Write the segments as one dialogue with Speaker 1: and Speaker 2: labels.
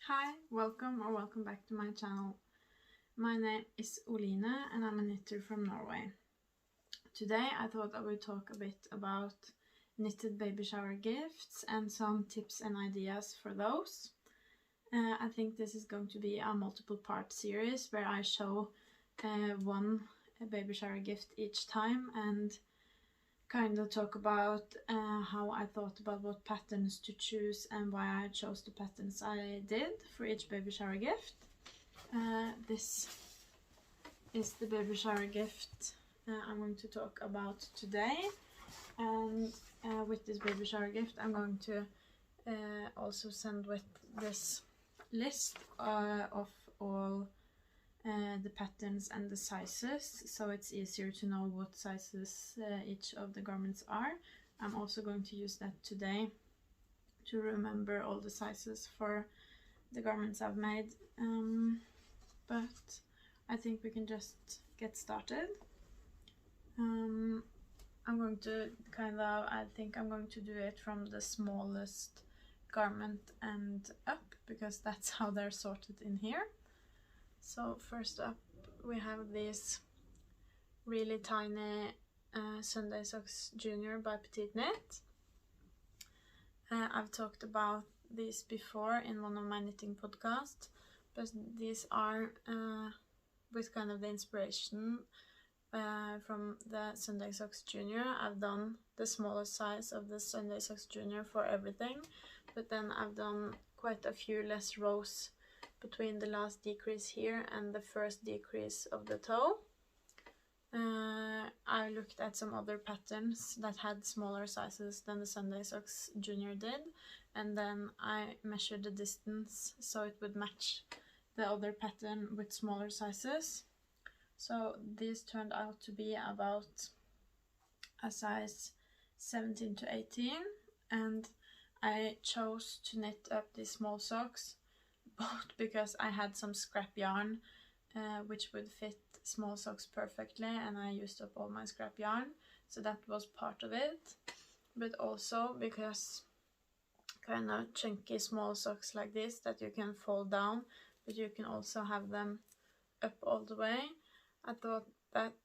Speaker 1: Hi, welcome back to my channel. My name is Oline and I'm a knitter from Norway. Today I thought I would talk a bit about knitted baby shower gifts and some tips and ideas for those. I think this is going to be a multiple part series where I show one baby shower gift each time and kind of talk about how I thought about what patterns to choose and why I chose the patterns I did for each baby shower gift. This is the baby shower gift I'm going to talk about today, and with this baby shower gift I'm going to also send with this list of all the patterns and the sizes, so it's easier to know what sizes each of the garments are. I'm also going to use that today to remember all the sizes for the garments I've made, but I think we can just get started. I'm going to I think I'm going to do it from the smallest garment and up, because that's how they're sorted in here. So first up we have these really tiny Sunday Socks Junior by Petiteknit. I've talked about these before in one of my knitting podcasts, but these are with kind of the inspiration from the Sunday Socks Junior. I've done the smallest size of the Sunday Socks Junior for everything, but then I've done quite a few less rows between the last decrease here and the first decrease of the toe. I looked at some other patterns that had smaller sizes than the Sunday Socks Junior did, and then I measured the distance so it would match the other pattern with smaller sizes. So these turned out to be about a size 17 to 18, and I chose to knit up these small socks both because I had some scrap yarn which would fit small socks perfectly, and I used up all my scrap yarn, so that was part of it, but also because kind of chunky small socks like this that you can fold down, but you can also have them up all the way. I thought that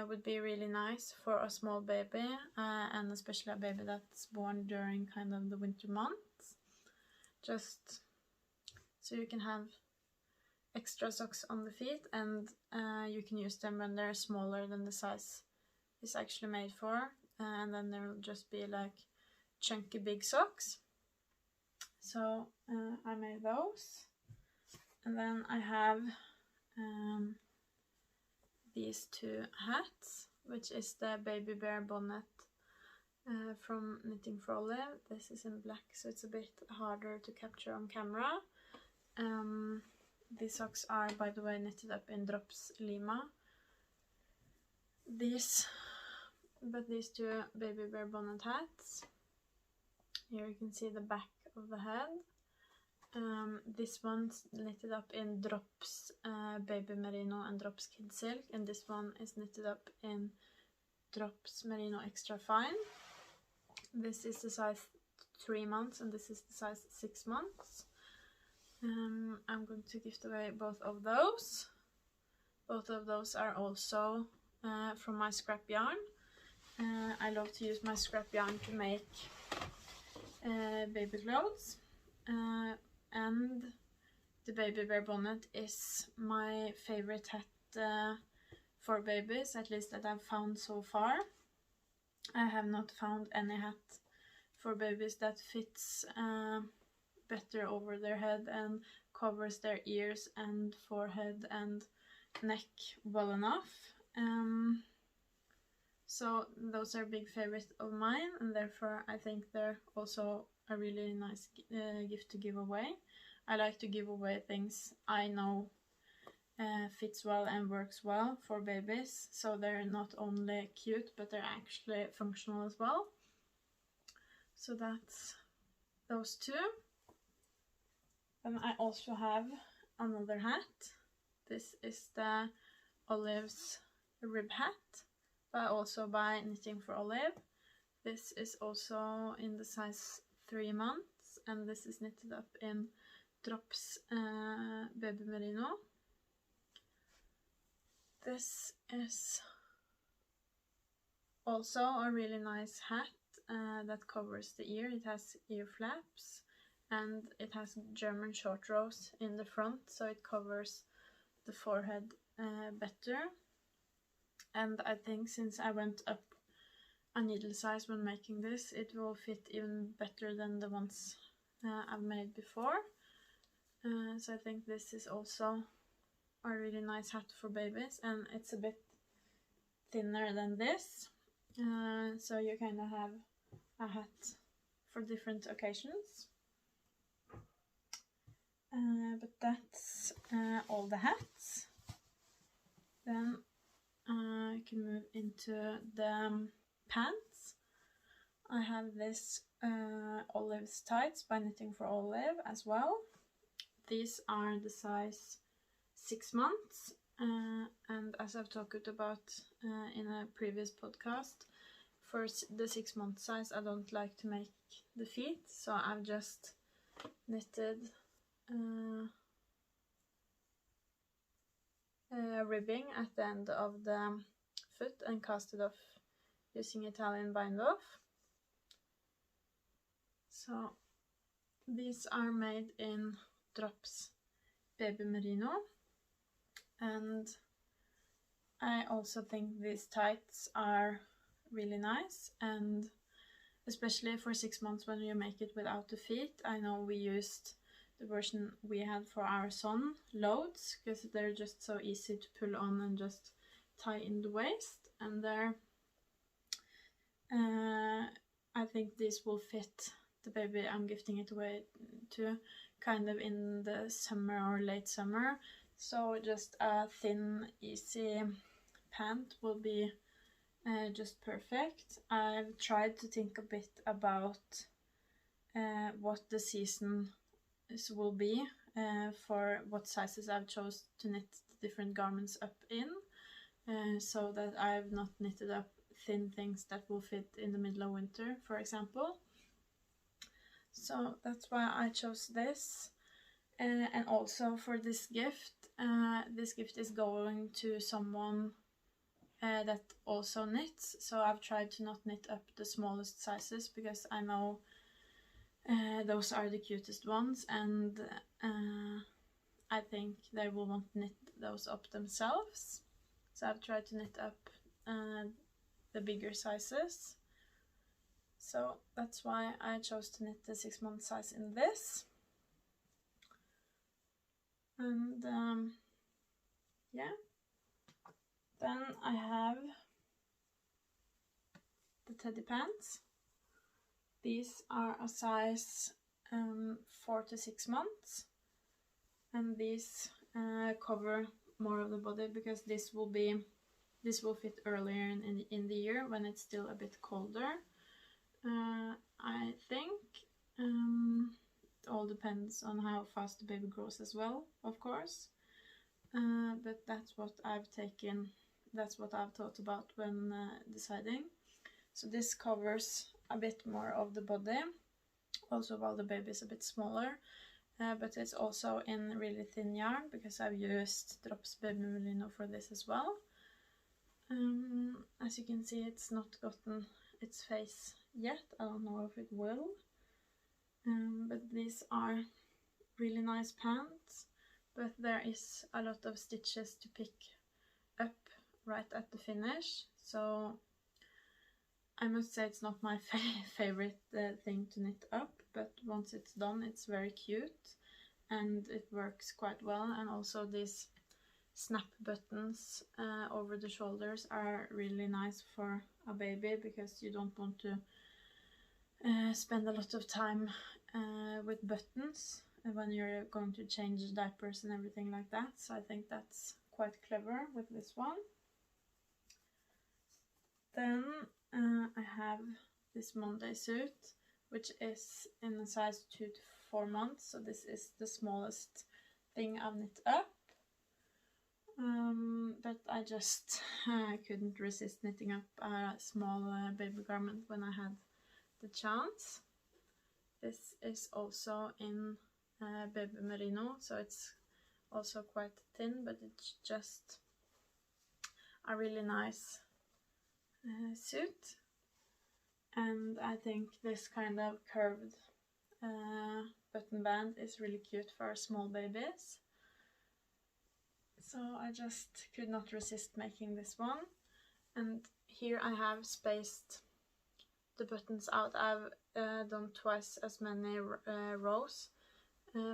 Speaker 1: would be really nice for a small baby, and especially a baby that's born during kind of the winter months, just so you can have extra socks on the feet, and you can use them when they're smaller than the size is actually made for, and then there will just be like chunky big socks. So I made those, and then I have these two hats, which is the baby bear bonnet from Knitting for Olive. This is in black, so it's a bit harder to capture on camera. These socks are, by the way, knitted up in Drops Lima. These two baby bear bonnet hats. Here you can see the back of the head. This one's knitted up in Drops Baby Merino and Drops Kid Silk, and this one is knitted up in Drops Merino Extra Fine. This is the size 3 months and this is the size 6 months. I'm going to gift away both of those. Both of those are also from my scrap yarn. I love to use my scrap yarn to make baby clothes. And the baby bear bonnet is my favorite hat for babies, at least that I've found so far. I have not found any hat for babies that fits better over their head and covers their ears and forehead and neck well enough. So those are big favorites of mine, and therefore I think they're also a really nice gift to give away. I like to give away things I know fits well and works well for babies, so they're not only cute but they're actually functional as well. So that's those two. And I also have another hat. This is the Olive's ribhat, but also by Knitting for Olive. This is also in the size 3 months, and this is knitted up in Drops Baby Merino. This is also a really nice hat that covers the ear. It has ear flaps and it has German short rows in the front, so it covers the forehead better. And I think since I went up a needle size when making this, it will fit even better than the ones I've made before. So I think this is also a really nice hat for babies, and it's a bit thinner than this, so you kind of have a hat for different occasions. But that's all the hats. Then I can move into the pants. I have this Olive's tights by Knitting for Olive as well. These are the size 6 months, and as I've talked about in a previous podcast, for the 6 month size I don't like to make the feet, so I've just knitted ribbing at the end of the foot and cast it off using Italian bind off. So these are made in Drops Baby Merino, and I also think these tights are really nice, and especially for 6 months when you make it without the feet. I know we used the version we had for our son loads because they're just so easy to pull on and just tie in the waist, and they're I think this will fit the baby I'm gifting it away to kind of in the summer or late summer. So just a thin, easy pant will be just perfect. I've tried to think a bit about what the season will be for what sizes I've chose to knit the different garments up in, so that I've not knitted up thin things that will fit in the middle of winter, for example. So that's why I chose this. And also for this gift is going to someone that also knits, so I've tried to not knit up the smallest sizes because I know those are the cutest ones, and I think they will want to knit those up themselves. So I've tried to knit up the bigger sizes. So that's why I chose to knit the 6 month size in this. And yeah, then I have the teddy pants. These are a size 4 to 6 months, and these cover more of the body because this will fit earlier in the year when it's still a bit colder. I think it all depends on how fast the baby grows as well, of course, but that's what I've taken, that's what I've thought about when deciding. So this covers a bit more of the body, also while the baby is a bit smaller, but it's also in really thin yarn because I've used Drops Baby Merino for this as well. As you can see, it's not gotten its face yet. I don't know if it will, but these are really nice pants, but there is a lot of stitches to pick up right at the finish, so I must say it's not my favorite thing to knit up, but once it's done it's very cute and it works quite well. And also these snap buttons over the shoulders are really nice for a baby because you don't want to spend a lot of time with buttons when you're going to change diapers and everything like that. So I think that's quite clever with this one. Then I have this Monday suit, which is in a size 2 to 4 months, so this is the smallest thing I've knit up. But I just couldn't resist knitting up a small baby garment when I had the chance. This is also in baby merino, so it's also quite thin, but it's just a really nice suit. And I think this kind of curved button band is really cute for small babies. So I just could not resist making this one. And here I have spaced the buttons out. I've done twice as many rows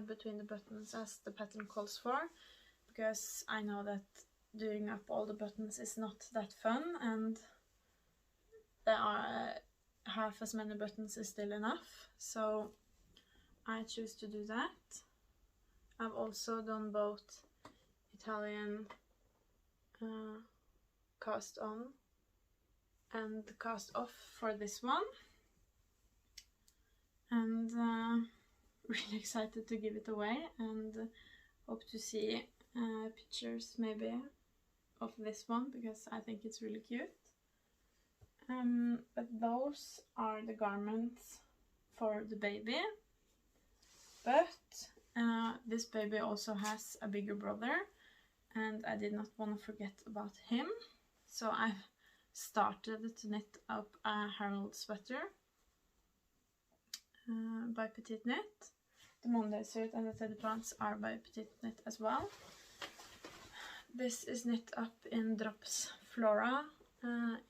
Speaker 1: between the buttons as the pattern calls for, because I know that doing up all the buttons is not that fun, and there are half as many buttons is still enough, so I choose to do that. I've also done both Italian cast on and cast off for this one, and really excited to give it away, and hope to see pictures maybe of this one, because I think it's really cute. But those are the garments for the baby. But this baby also has a bigger brother, and I did not want to forget about him. So I've started to knit up a Harold sweater by Petiteknit. The Monday suit and the teddy pants are by Petiteknit as well. This is knit up in Drops Flora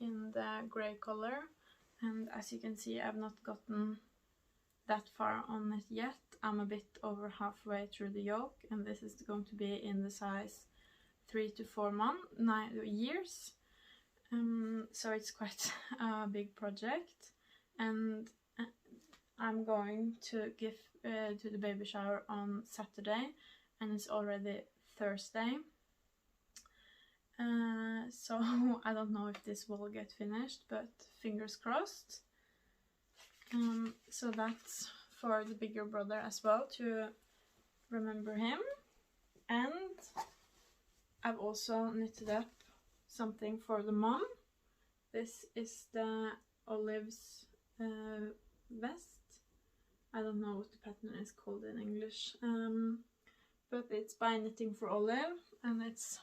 Speaker 1: in the grey color, and as you can see, I've not gotten that far on it yet. I'm a bit over halfway through the yoke, and this is going to be in the size 3 to 4 years. So it's quite a big project, and I'm going to give to the baby shower on Saturday, and it's already Thursday. So I don't know if this will get finished, but fingers crossed. So that's for the bigger brother as well, to remember him. And I've also knitted up something for the mom. This is the Olive's vest. I don't know what the pattern is called in English, but it's by Knitting for Olive, and it's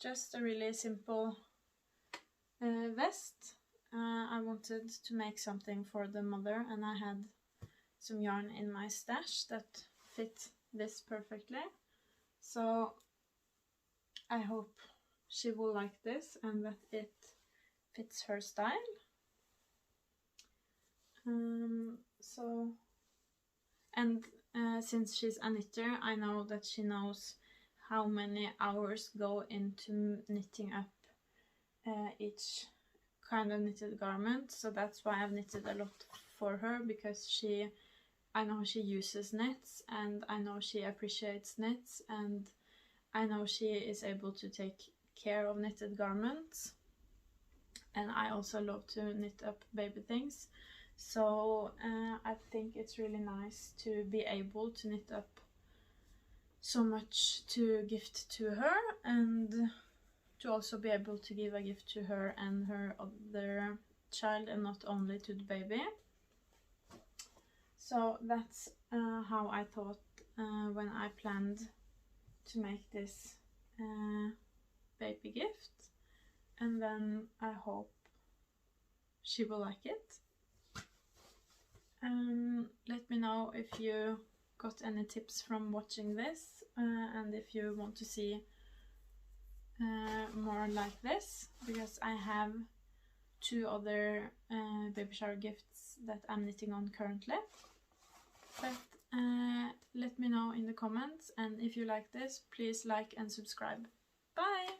Speaker 1: just a really simple vest. I wanted to make something for the mother, and I had some yarn in my stash that fit this perfectly. So I hope she will like this and that it fits her style. Since she's a knitter, I know that she knows how many hours go into knitting up each kind of knitted garment, so that's why I've knitted a lot for her, because I know she uses knits, and I know she appreciates knits, and I know she is able to take care of knitted garments, and I also love to knit up baby things. So I think it's really nice to be able to knit up so much to gift to her, and to also be able to give a gift to her and her other child, and not only to the baby. So that's how I thought when I planned to make this baby gift, and then I hope she will like it. Let me know if you got any tips from watching this, and if you want to see more like this, because I have 2 other baby shower gifts that I'm knitting on currently. But let me know in the comments, and if you like this, please like and subscribe. Bye!